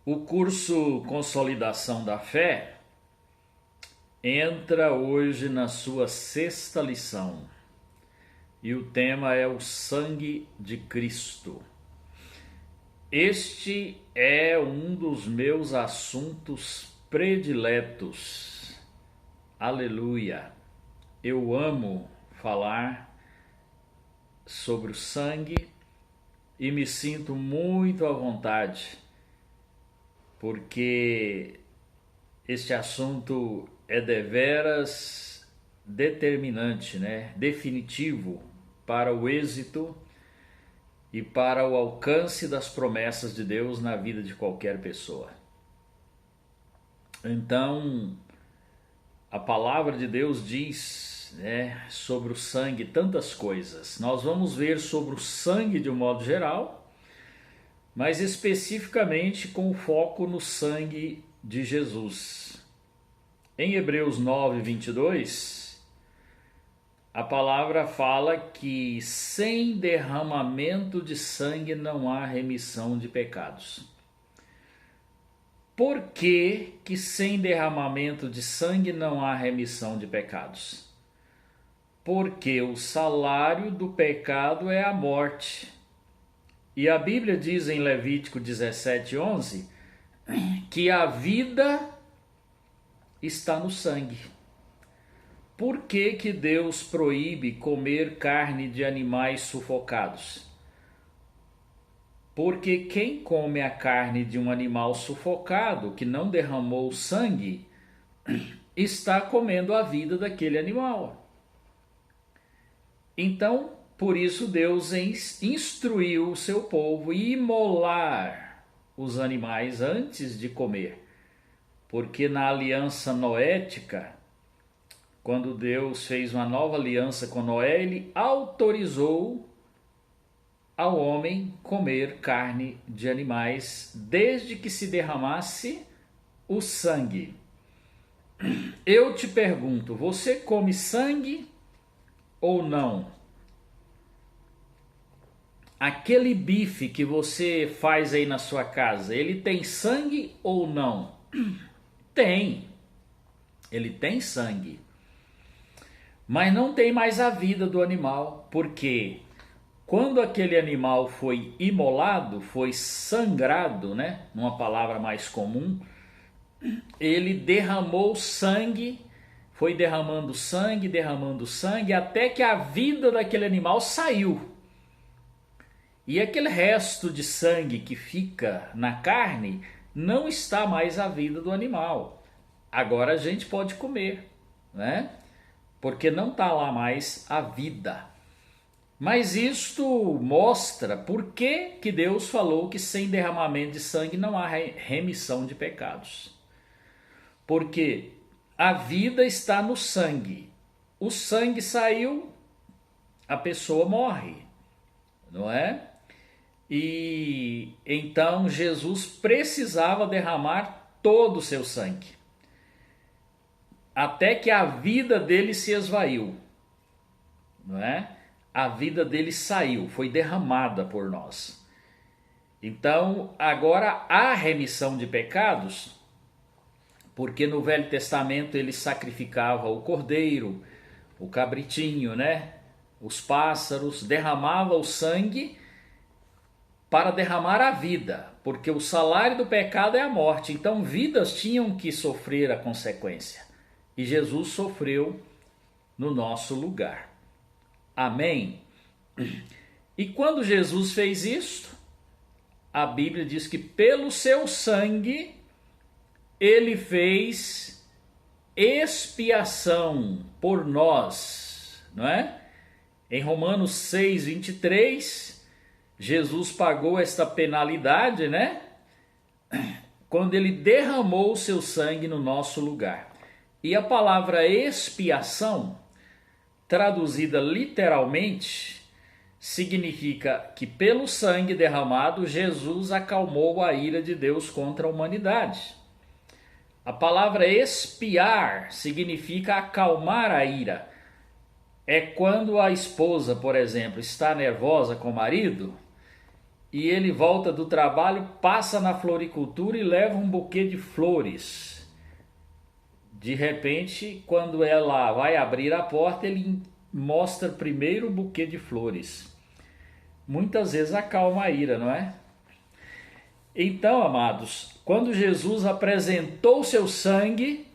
O curso Consolidação da Fé entra hoje na sua sexta lição e o tema é o sangue de Cristo. Este é um dos meus assuntos prediletos. Aleluia! Eu amo falar sobre o sangue e me sinto muito à vontade, porque este assunto é deveras determinante, né? Definitivo para o êxito e para o alcance das promessas de Deus na vida de qualquer pessoa. Então, a palavra de Deus diz, né, sobre o sangue tantas coisas. Nós vamos ver sobre o sangue de um modo geral, mas especificamente com foco no sangue de Jesus. Em Hebreus 9, 22, a palavra fala que sem derramamento de sangue não há remissão de pecados. Por que sem derramamento de sangue não há remissão de pecados? Porque o salário do pecado é a morte. E a Bíblia diz em Levítico 17:11 que a vida está no sangue. Por que Deus proíbe comer carne de animais sufocados? Porque quem come a carne de um animal sufocado, que não derramou sangue, está comendo a vida daquele animal. Então, por isso Deus instruiu o seu povo a imolar os animais antes de comer. Porque na aliança noética, quando Deus fez uma nova aliança com Noé, ele autorizou ao homem comer carne de animais desde que se derramasse o sangue. Eu te pergunto, você come sangue ou não? Aquele bife que você faz aí na sua casa, ele tem sangue ou não? Tem. Ele tem sangue. Mas não tem mais a vida do animal, porque quando aquele animal foi imolado, foi sangrado, né? Numa palavra mais comum, ele derramou sangue, foi derramando sangue, até que a vida daquele animal saiu. E aquele resto de sangue que fica na carne não está mais a vida do animal. Agora a gente pode comer, né? Porque não está lá mais a vida. Mas isto mostra por que Deus falou que sem derramamento de sangue não há remissão de pecados. Porque a vida está no sangue. O sangue saiu, a pessoa morre, não é? E então Jesus precisava derramar todo o seu sangue, até que a vida dele se esvaiu, não é? A vida dele saiu, foi derramada por nós. Então agora há remissão de pecados, porque no Velho Testamento ele sacrificava o cordeiro, o cabritinho, né? Os pássaros, derramava o sangue para derramar a vida, porque o salário do pecado é a morte. Então vidas tinham que sofrer a consequência. E Jesus sofreu no nosso lugar. Amém? E quando Jesus fez isto, a Bíblia diz que pelo seu sangue ele fez expiação por nós, não é? Em Romanos 6:23, Jesus pagou esta penalidade, né? Quando ele derramou o seu sangue no nosso lugar. E a palavra expiação, traduzida literalmente, significa que pelo sangue derramado, Jesus acalmou a ira de Deus contra a humanidade. A palavra expiar significa acalmar a ira. É quando a esposa, por exemplo, está nervosa com o marido e ele volta do trabalho, passa na floricultura e leva um buquê de flores. De repente, quando ela vai abrir a porta, ele mostra primeiro o buquê de flores. Muitas vezes acalma a ira, não é? Então, amados, quando Jesus apresentou seu sangue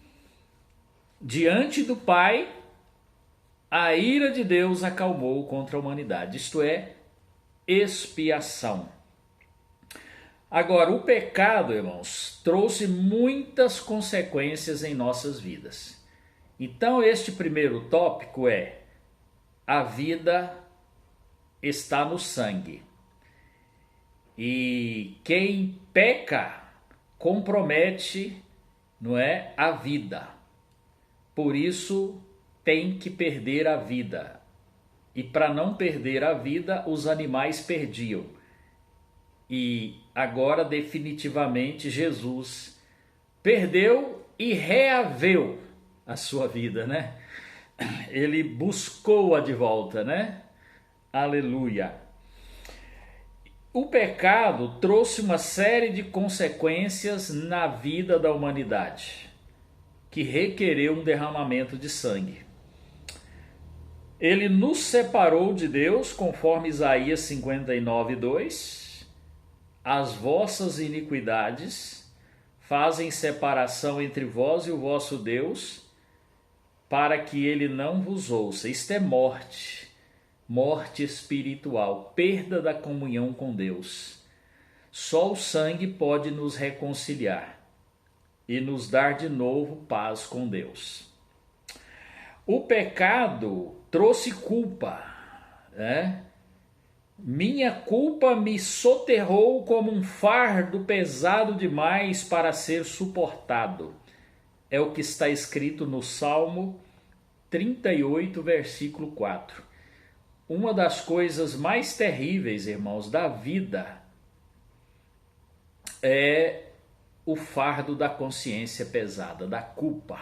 diante do Pai, a ira de Deus acalmou contra a humanidade. Isto é, expiação. Agora, o pecado, irmãos, trouxe muitas consequências em nossas vidas. Então, este primeiro tópico é: a vida está no sangue. E quem peca compromete, não é, a vida. Por isso tem que perder a vida. E para não perder a vida, os animais perdiam. E agora definitivamente Jesus perdeu e reaveu a sua vida, né? Ele buscou-a de volta, né? Aleluia. O pecado trouxe uma série de consequências na vida da humanidade, que requereu um derramamento de sangue. Ele nos separou de Deus, conforme Isaías 59:2. As vossas iniquidades fazem separação entre vós e o vosso Deus, para que ele não vos ouça. Isto é morte. Morte espiritual, perda da comunhão com Deus. Só o sangue pode nos reconciliar e nos dar de novo paz com Deus. O pecado trouxe culpa, né? Minha culpa me soterrou como um fardo pesado demais para ser suportado. É o que está escrito no Salmo 38, versículo 4. Uma das coisas mais terríveis, irmãos, da vida é o fardo da consciência pesada, da culpa.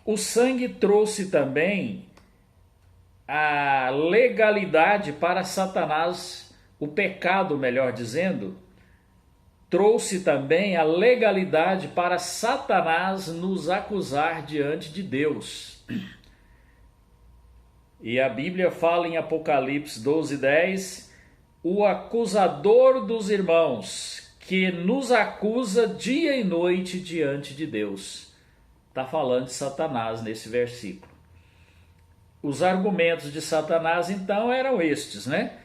O sangue trouxe também a legalidade para Satanás, o pecado, melhor dizendo, trouxe também a legalidade para Satanás nos acusar diante de Deus. E a Bíblia fala em Apocalipse 12:10, o acusador dos irmãos, que nos acusa dia e noite diante de Deus. Está falando de Satanás nesse versículo. Os argumentos de Satanás, então, eram estes, né?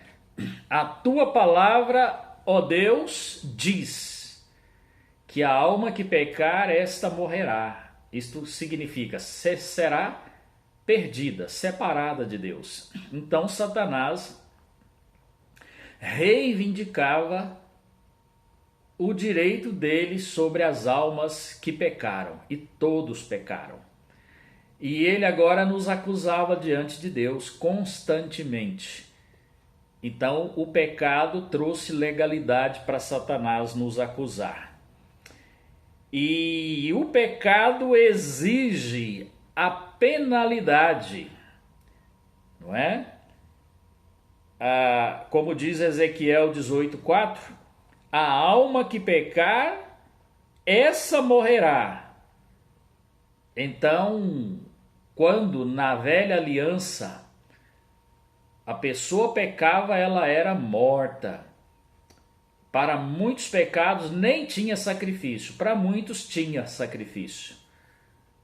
A tua palavra, ó Deus, diz que a alma que pecar, esta morrerá. Isto significa, será perdida, separada de Deus. Então Satanás reivindicava o direito dele sobre as almas que pecaram, e todos pecaram. E ele agora nos acusava diante de Deus constantemente. Então o pecado trouxe legalidade para Satanás nos acusar. E o pecado exige a penalidade, não é? Como diz Ezequiel 18:4, a alma que pecar, essa morrerá. Então, quando na velha aliança a pessoa pecava, ela era morta. Para muitos pecados nem tinha sacrifício, para muitos tinha sacrifício,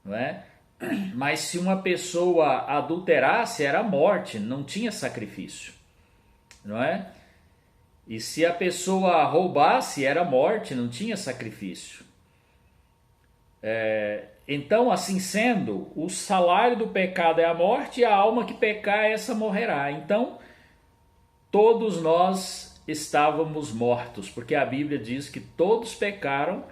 não é? Mas se uma pessoa adulterasse, era morte, não tinha sacrifício, não é? E se a pessoa roubasse, era morte, não tinha sacrifício. Então, assim sendo, o salário do pecado é a morte, e a alma que pecar, essa morrerá. Então, todos nós estávamos mortos, porque a Bíblia diz que todos pecaram,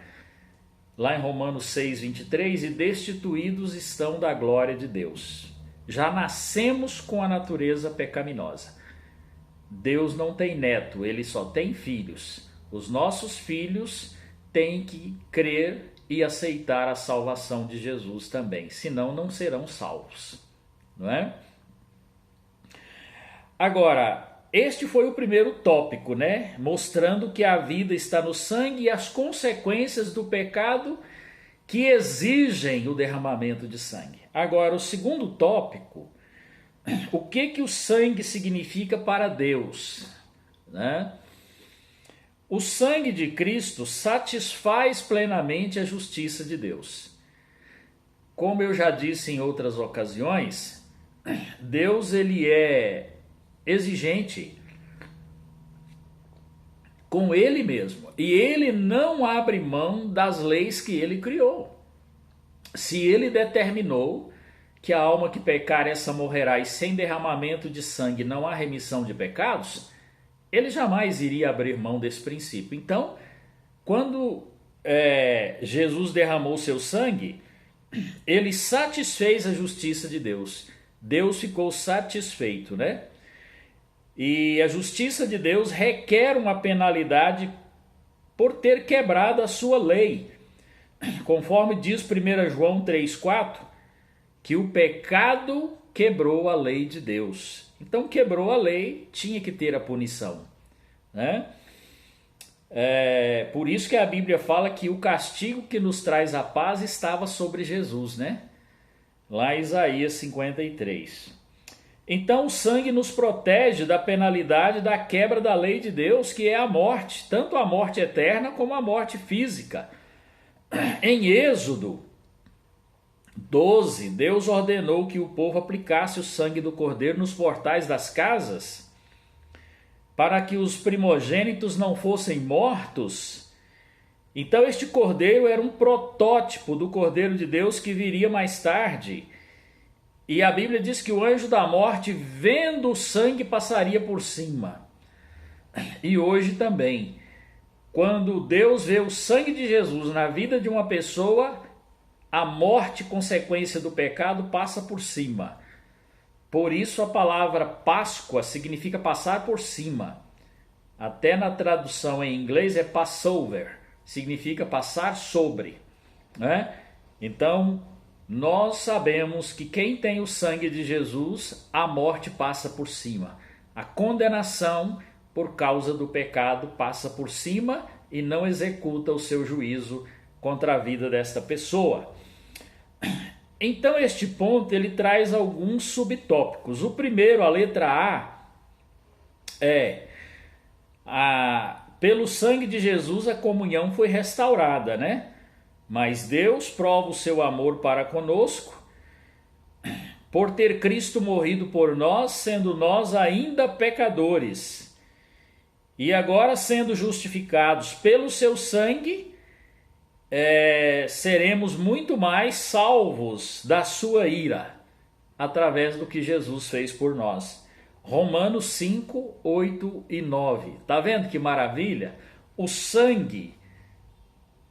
lá em Romanos 6:23, e destituídos estão da glória de Deus. Já nascemos com a natureza pecaminosa. Deus não tem neto, ele só tem filhos. Os nossos filhos têm que crer e aceitar a salvação de Jesus também, senão não serão salvos, não é? Agora, este foi o primeiro tópico, né? Mostrando que a vida está no sangue e as consequências do pecado que exigem o derramamento de sangue. Agora, o segundo tópico, o que o sangue significa para Deus, né? O sangue de Cristo satisfaz plenamente a justiça de Deus. Como eu já disse em outras ocasiões, Deus ele é exigente com ele mesmo, e ele não abre mão das leis que ele criou. Se ele determinou que a alma que pecar essa morrerá e sem derramamento de sangue não há remissão de pecados, ele jamais iria abrir mão desse princípio. Então, quando Jesus derramou seu sangue, ele satisfez a justiça de Deus. Deus ficou satisfeito, né? E a justiça de Deus requer uma penalidade por ter quebrado a sua lei. Conforme diz 1 João 3,4, que o pecado quebrou a lei de Deus. Então quebrou a lei, tinha que ter a punição, né? Por isso que a Bíblia fala que o castigo que nos traz a paz estava sobre Jesus, né? Lá em Isaías 53. Então o sangue nos protege da penalidade da quebra da lei de Deus, que é a morte, tanto a morte eterna como a morte física. Em Êxodo 12, Deus ordenou que o povo aplicasse o sangue do cordeiro nos portais das casas, para que os primogênitos não fossem mortos. Então este cordeiro era um protótipo do cordeiro de Deus que viria mais tarde. E a Bíblia diz que o anjo da morte, vendo o sangue, passaria por cima. E hoje também, quando Deus vê o sangue de Jesus na vida de uma pessoa, a morte, consequência do pecado, passa por cima. Por isso a palavra Páscoa significa passar por cima. Até na tradução em inglês é Passover, significa passar sobre, né? Então, nós sabemos que quem tem o sangue de Jesus, a morte passa por cima. A condenação por causa do pecado passa por cima e não executa o seu juízo contra a vida desta pessoa. Então este ponto ele traz alguns subtópicos. O primeiro, a letra A, pelo sangue de Jesus a comunhão foi restaurada, né? Mas Deus prova o seu amor para conosco, por ter Cristo morrido por nós, sendo nós ainda pecadores. E agora, sendo justificados pelo seu sangue, seremos muito mais salvos da sua ira, através do que Jesus fez por nós. Romanos 5, 8 e 9. Tá vendo que maravilha? O sangue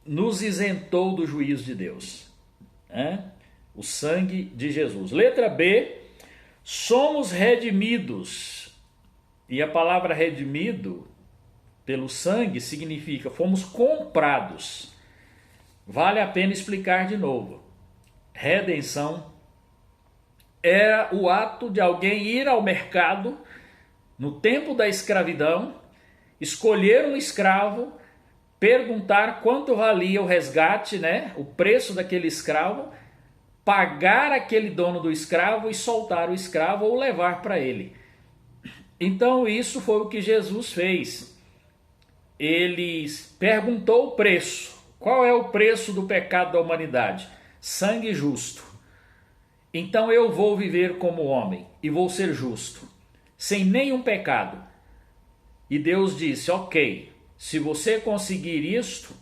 nos isentou do juízo de Deus, né? O sangue de Jesus. Letra B, somos redimidos. E a palavra redimido pelo sangue significa fomos comprados. Vale a pena explicar de novo. Redenção é o ato de alguém ir ao mercado no tempo da escravidão, escolher um escravo, perguntar quanto valia o resgate, né? O preço daquele escravo, pagar aquele dono do escravo e soltar o escravo ou levar para ele. Então isso foi o que Jesus fez. Ele perguntou o preço. Qual é o preço do pecado da humanidade? Sangue justo. Então eu vou viver como homem e vou ser justo, sem nenhum pecado. E Deus disse, ok, se você conseguir isto,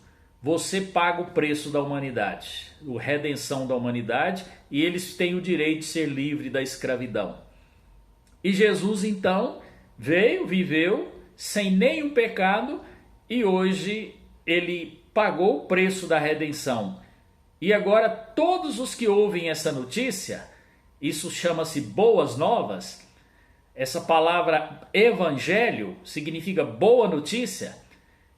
você paga o preço da humanidade, a redenção da humanidade, e eles têm o direito de ser livre da escravidão. E Jesus então veio, viveu sem nenhum pecado e hoje ele pagou o preço da redenção. E agora todos os que ouvem essa notícia, isso chama-se boas novas, essa palavra evangelho significa boa notícia.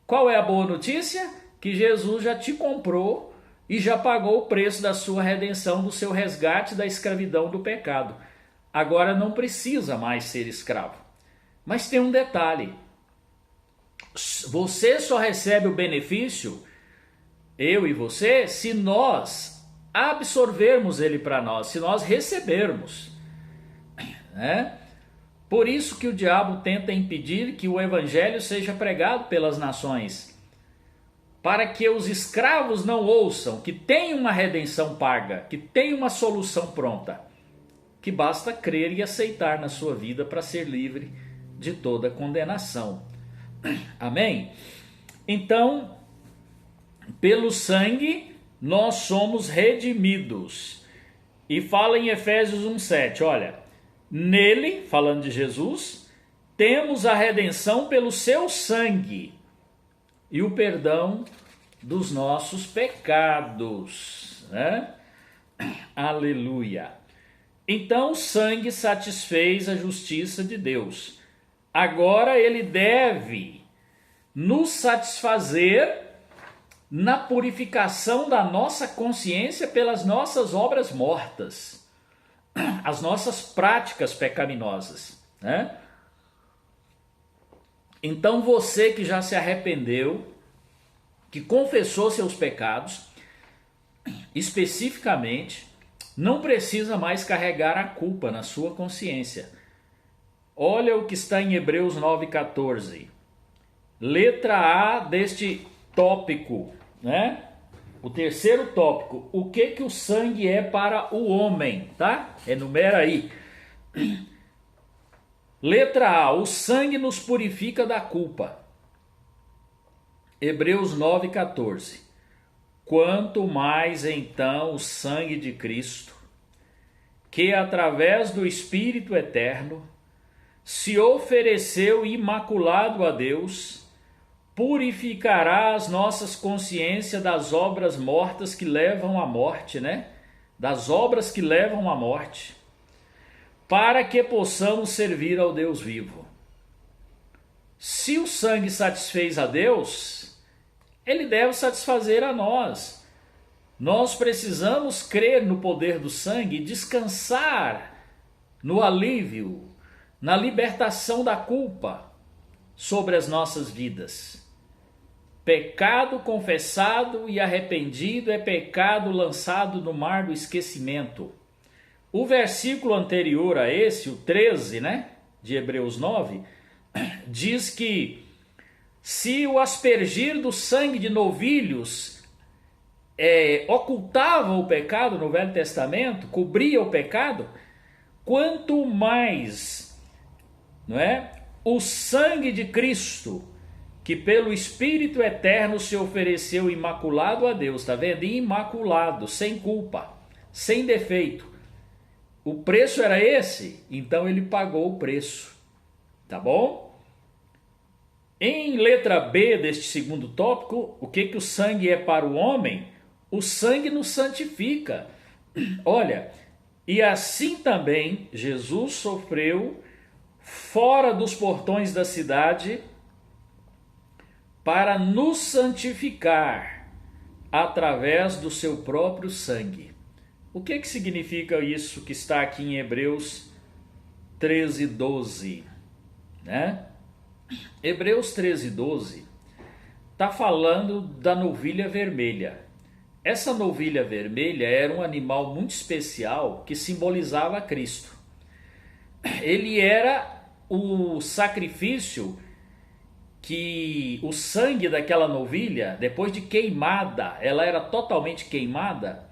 Qual é a boa notícia? Que Jesus já te comprou e já pagou o preço da sua redenção, do seu resgate da escravidão do pecado. Agora não precisa mais ser escravo. Mas tem um detalhe: você só recebe o benefício, eu e você, se nós absorvermos ele para nós, se nós recebermos, né? Por isso que o diabo tenta impedir que o evangelho seja pregado pelas nações, para que os escravos não ouçam que tem uma redenção paga, que tem uma solução pronta, que basta crer e aceitar na sua vida para ser livre de toda condenação. Amém? Então, pelo sangue nós somos redimidos. E fala em Efésios 1:7, olha, nele, falando de Jesus, temos a redenção pelo seu sangue e o perdão dos nossos pecados, né? Aleluia. Então o sangue satisfez a justiça de Deus. Agora ele deve nos satisfazer na purificação da nossa consciência pelas nossas obras mortas, as nossas práticas pecaminosas, né? Então você que já se arrependeu, que confessou seus pecados, especificamente, não precisa mais carregar a culpa na sua consciência. Olha o que está em Hebreus 9,14. Letra A deste tópico, né? O terceiro tópico. O que o sangue é para o homem, tá? Enumera aí. Letra A. O sangue nos purifica da culpa. Hebreus 9,14. Quanto mais então o sangue de Cristo, que através do Espírito Eterno se ofereceu imaculado a Deus, purificará as nossas consciências das obras mortas que levam à morte, né? Das obras que levam à morte, para que possamos servir ao Deus vivo. Se o sangue satisfez a Deus, ele deve satisfazer a nós. Nós precisamos crer no poder do sangue e descansar no alívio, na libertação da culpa sobre as nossas vidas. Pecado confessado e arrependido é pecado lançado no mar do esquecimento. O versículo anterior a esse, o 13, né, de Hebreus 9, diz que se o aspergir do sangue de novilhos ocultava o pecado no Velho Testamento, cobria o pecado, quanto mais, não é, o sangue de Cristo, que pelo Espírito Eterno se ofereceu imaculado a Deus, está vendo? Imaculado, sem culpa, sem defeito. O preço era esse, então ele pagou o preço, tá bom? Em letra B deste segundo tópico, o que o sangue é para o homem? O sangue nos santifica. Olha, e assim também Jesus sofreu fora dos portões da cidade para nos santificar através do seu próprio sangue. O que significa isso que está aqui em Hebreus 13:12, né? Hebreus 13:12 está falando da novilha vermelha. Essa novilha vermelha era um animal muito especial que simbolizava Cristo. Ele era o sacrifício que o sangue daquela novilha, depois de queimada, ela era totalmente queimada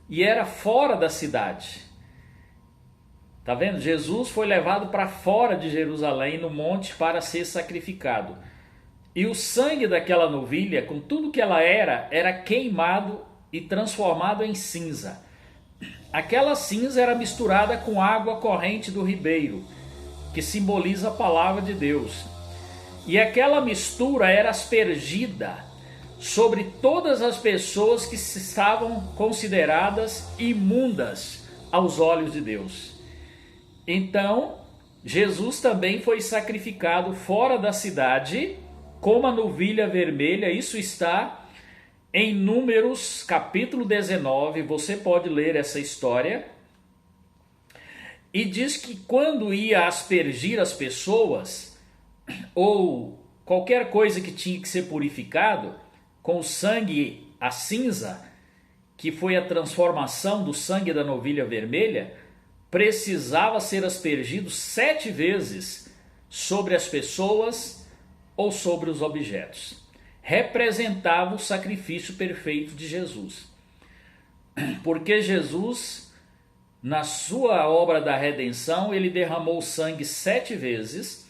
e era fora da cidade. Tá vendo? Jesus foi levado para fora de Jerusalém, no monte, para ser sacrificado. E o sangue daquela novilha, com tudo que ela era queimado e transformado em cinza. Aquela cinza era misturada com água corrente do ribeiro, que simboliza a palavra de Deus. E aquela mistura era aspergida sobre todas as pessoas que estavam consideradas imundas aos olhos de Deus. Então, Jesus também foi sacrificado fora da cidade, como a novilha vermelha. Isso está em Números capítulo 19, você pode ler essa história. E diz que quando ia aspergir as pessoas, ou qualquer coisa que tinha que ser purificado, com o sangue, a cinza, que foi a transformação do sangue da novilha vermelha, precisava ser aspergido 7 vezes sobre as pessoas ou sobre os objetos. Representava o sacrifício perfeito de Jesus. Porque Jesus, na sua obra da redenção, ele derramou sangue 7 vezes.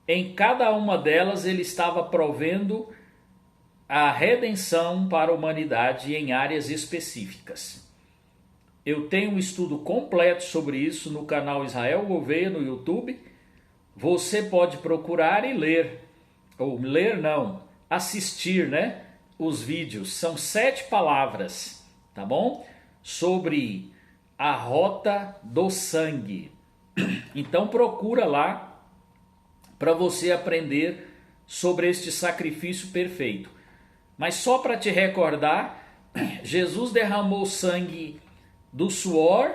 Em cada uma delas ele estava provendo a redenção para a humanidade em áreas específicas. Eu tenho um estudo completo sobre isso no canal Israel Gouveia no YouTube. Você pode procurar e ler, ou ler não, assistir, né? Os vídeos. São 7 palavras, tá bom? Sobre a rota do sangue. Então procura lá para você aprender sobre este sacrifício perfeito. Mas só para te recordar, Jesus derramou sangue do suor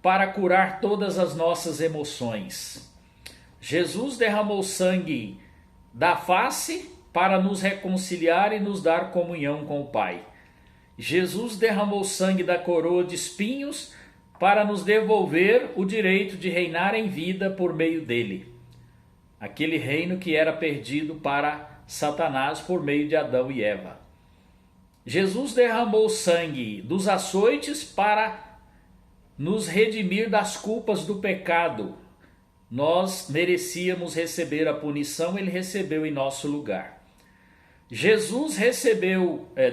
para curar todas as nossas emoções. Jesus derramou sangue da face para nos reconciliar e nos dar comunhão com o Pai. Jesus derramou sangue da coroa de espinhos para nos devolver o direito de reinar em vida por meio dele. Aquele reino que era perdido para Satanás por meio de Adão e Eva. Jesus derramou sangue dos açoites para nos redimir das culpas do pecado. Nós merecíamos receber a punição, ele recebeu em nosso lugar. Jesus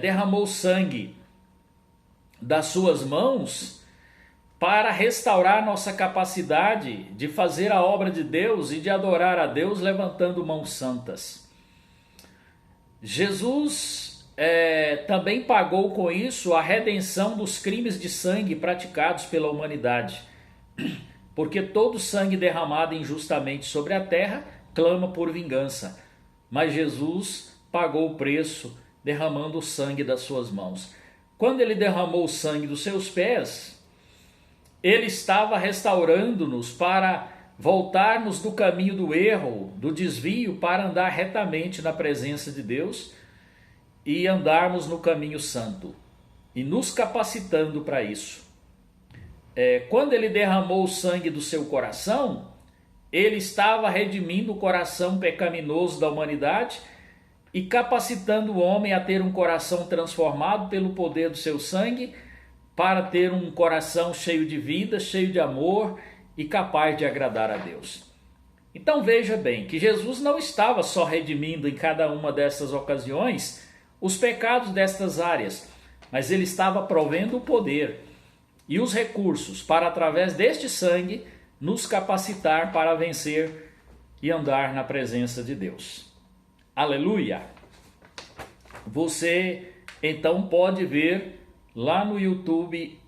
derramou sangue das suas mãos para restaurar nossa capacidade de fazer a obra de Deus e de adorar a Deus levantando mãos santas. Jesus também pagou com isso a redenção dos crimes de sangue praticados pela humanidade. Porque todo sangue derramado injustamente sobre a terra clama por vingança. Mas Jesus pagou o preço derramando o sangue das suas mãos. Quando ele derramou o sangue dos seus pés, ele estava restaurando-nos para voltarmos do caminho do erro, do desvio, para andar retamente na presença de Deus e andarmos no caminho santo, e nos capacitando para isso. Quando ele derramou o sangue do seu coração, ele estava redimindo o coração pecaminoso da humanidade e capacitando o homem a ter um coração transformado pelo poder do seu sangue, para ter um coração cheio de vida, cheio de amor e capaz de agradar a Deus. Então veja bem que Jesus não estava só redimindo em cada uma dessas ocasiões os pecados destas áreas, mas ele estava provendo o poder e os recursos para, através deste sangue, nos capacitar para vencer e andar na presença de Deus. Aleluia! Você então pode ver lá no YouTube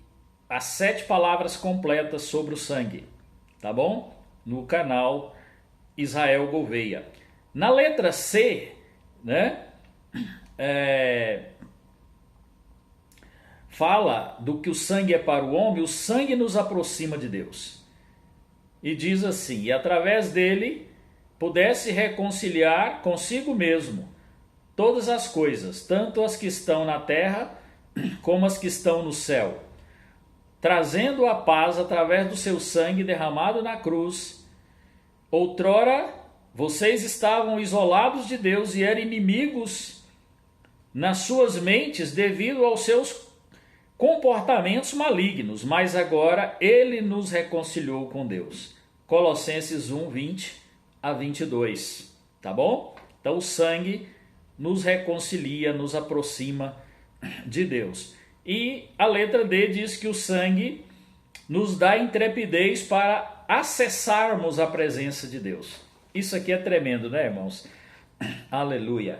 as 7 palavras completas sobre o sangue, tá bom? No canal Israel Gouveia. Na letra C, né? Fala do que o sangue é para o homem. O sangue nos aproxima de Deus. E diz assim: e através dele pudesse reconciliar consigo mesmo todas as coisas, tanto as que estão na terra como as que estão no céu, trazendo a paz através do seu sangue derramado na cruz. Outrora vocês estavam isolados de Deus e eram inimigos nas suas mentes devido aos seus comportamentos malignos, mas agora ele nos reconciliou com Deus. Colossenses 1, 20 a 22, tá bom? Então o sangue nos reconcilia, nos aproxima de Deus. E a letra D diz que o sangue nos dá intrepidez para acessarmos a presença de Deus. Isso aqui é tremendo, né, irmãos? Aleluia.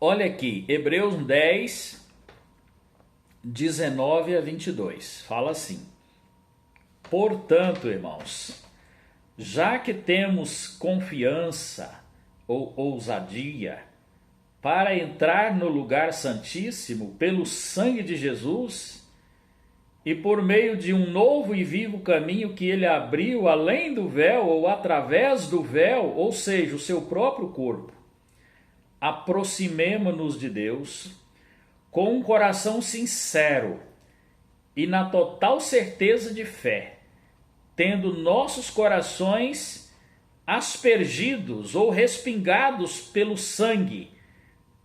Olha aqui, Hebreus 10, 19 a 22. Fala assim: portanto, irmãos, já que temos confiança ou ousadia para entrar no lugar santíssimo pelo sangue de Jesus, e por meio de um novo e vivo caminho que ele abriu além do véu ou através do véu, ou seja, o seu próprio corpo, aproximemo-nos de Deus com um coração sincero e na total certeza de fé, tendo nossos corações aspergidos ou respingados pelo sangue,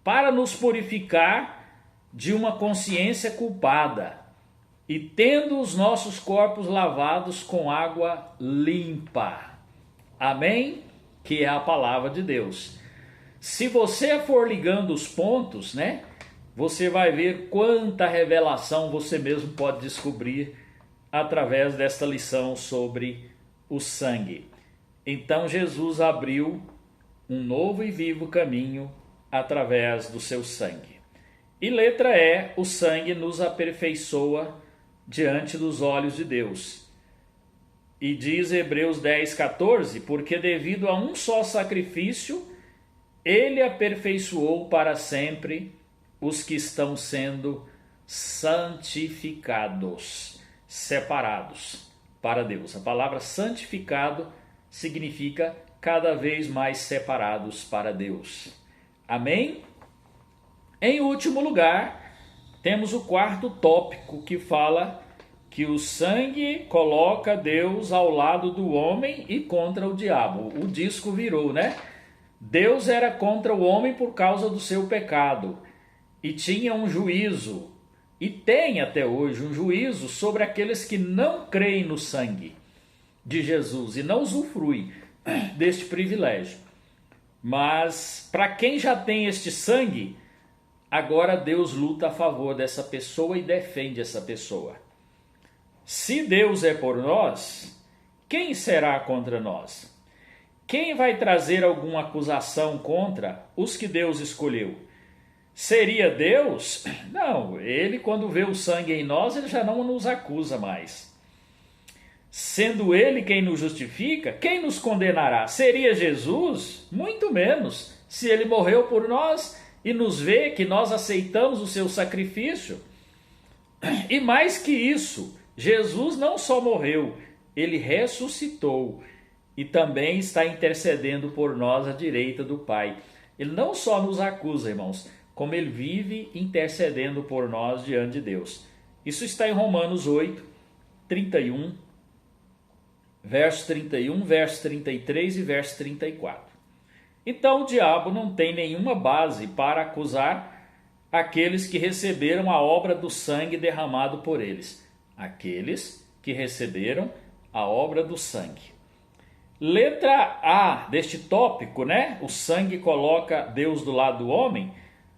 para nos purificar de uma consciência culpada, e tendo os nossos corpos lavados com água limpa. Amém? Que é a palavra de Deus. Se você for ligando os pontos, né? Você vai ver quanta revelação você mesmo pode descobrir através desta lição sobre o sangue. Então Jesus abriu um novo e vivo caminho através do seu sangue. E letra E, o sangue nos aperfeiçoa diante dos olhos de Deus. E diz Hebreus 10:14, porque devido a um só sacrifício, ele aperfeiçoou para sempre os que estão sendo santificados, separados para Deus. A palavra santificado significa cada vez mais separados para Deus. Amém? Em último lugar, temos o quarto tópico que fala que o sangue coloca Deus ao lado do homem e contra o diabo. O disco virou, né? Deus era contra o homem por causa do seu pecado e tinha um juízo, e tem até hoje um juízo sobre aqueles que não creem no sangue de Jesus e não usufruem deste privilégio. Mas para quem já tem este sangue, agora Deus luta a favor dessa pessoa e defende essa pessoa. Se Deus é por nós, quem será contra nós? Quem vai trazer alguma acusação contra os que Deus escolheu? Seria Deus? Não, ele quando vê o sangue em nós, ele já não nos acusa mais. Sendo ele quem nos justifica, quem nos condenará? Seria Jesus? Muito menos, se ele morreu por nós e nos vê que nós aceitamos o seu sacrifício. E mais que isso, Jesus não só morreu, ele ressuscitou e também está intercedendo por nós à direita do Pai. Ele não só nos acusa, irmãos, como ele vive intercedendo por nós diante de Deus. Isso está em Romanos 8, 31, verso 31, verso 33 e verso 34. Então o diabo não tem nenhuma base para acusar aqueles que receberam a obra do sangue derramado por eles. Aqueles que receberam a obra do sangue. Letra A deste tópico, né? O sangue coloca Deus do lado do homem.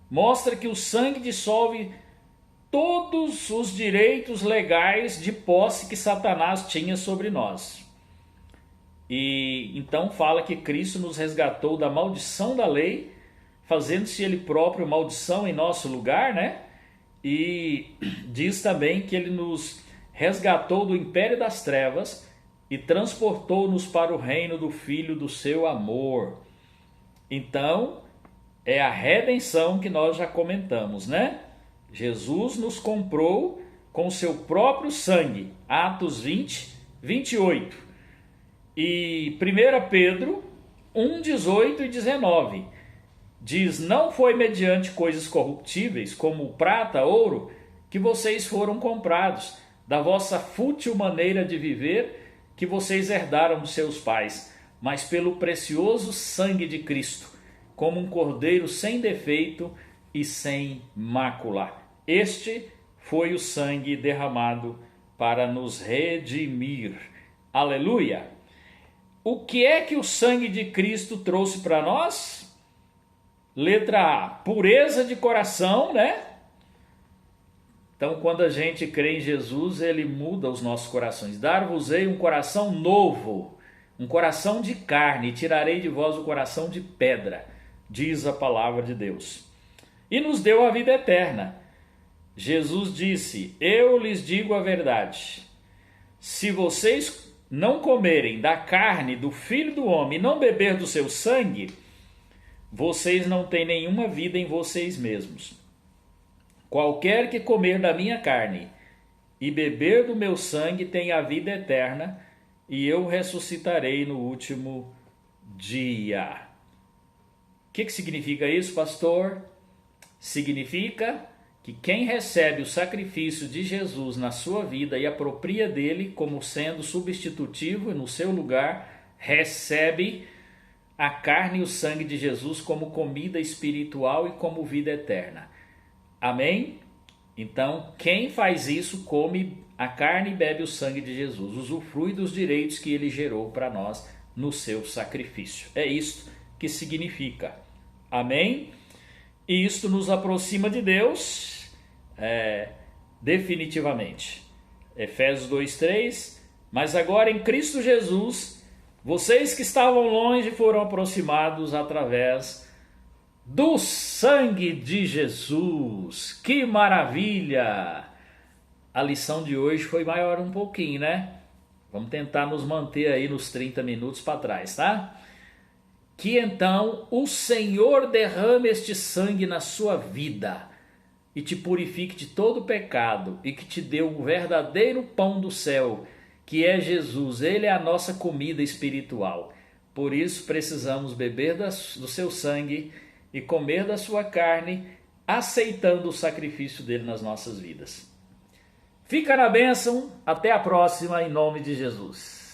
Mostra que o sangue dissolve todos os direitos legais de posse que Satanás tinha sobre nós. E então fala que Cristo nos resgatou da maldição da lei, fazendo-se ele próprio maldição em nosso lugar, né? E diz também que ele nos resgatou do império das trevas e transportou-nos para o reino do Filho do seu amor. Então, é a redenção que nós já comentamos, né? Jesus nos comprou com o seu próprio sangue. Atos 20, 28. E 1 Pedro 1, 18 e 19. Diz, não foi mediante coisas corruptíveis, como prata, ouro, que vocês foram comprados, da vossa fútil maneira de viver, que vocês herdaram dos seus pais, mas pelo precioso sangue de Cristo, como um cordeiro sem defeito e sem mácula. Este foi o sangue derramado para nos redimir. Aleluia! O que é que o sangue de Cristo trouxe para nós? Letra A, pureza de coração, né? Então, quando a gente crê em Jesus, ele muda os nossos corações. Dar-vos-ei um coração novo, um coração de carne, e tirarei de vós o coração de pedra, diz a palavra de Deus. E nos deu a vida eterna. Jesus disse, eu lhes digo a verdade, se vocês não comerem da carne do Filho do Homem e não beber do seu sangue, vocês não têm nenhuma vida em vocês mesmos. Qualquer que comer da minha carne e beber do meu sangue tem a vida eterna, e eu ressuscitarei no último dia. O que significa isso, pastor? Significa que quem recebe o sacrifício de Jesus na sua vida e apropria dele como sendo substitutivo no seu lugar, recebe a carne e o sangue de Jesus como comida espiritual e como vida eterna. Amém? Então, quem faz isso come a carne e bebe o sangue de Jesus, usufrui dos direitos que ele gerou para nós no seu sacrifício. É isso que significa. Amém? E isto nos aproxima de Deus definitivamente. Efésios 2:3. Mas agora em Cristo Jesus, vocês que estavam longe foram aproximados através do sangue de Jesus. Que maravilha! A lição de hoje foi maior um pouquinho, né? Vamos tentar nos manter aí nos 30 minutos para trás, tá? Que então o Senhor derrame este sangue na sua vida e te purifique de todo pecado e que te dê o verdadeiro pão do céu, que é Jesus. Ele é a nossa comida espiritual. Por isso precisamos beber do seu sangue e comer da sua carne, aceitando o sacrifício dele nas nossas vidas. Fica na bênção, até a próxima, em nome de Jesus.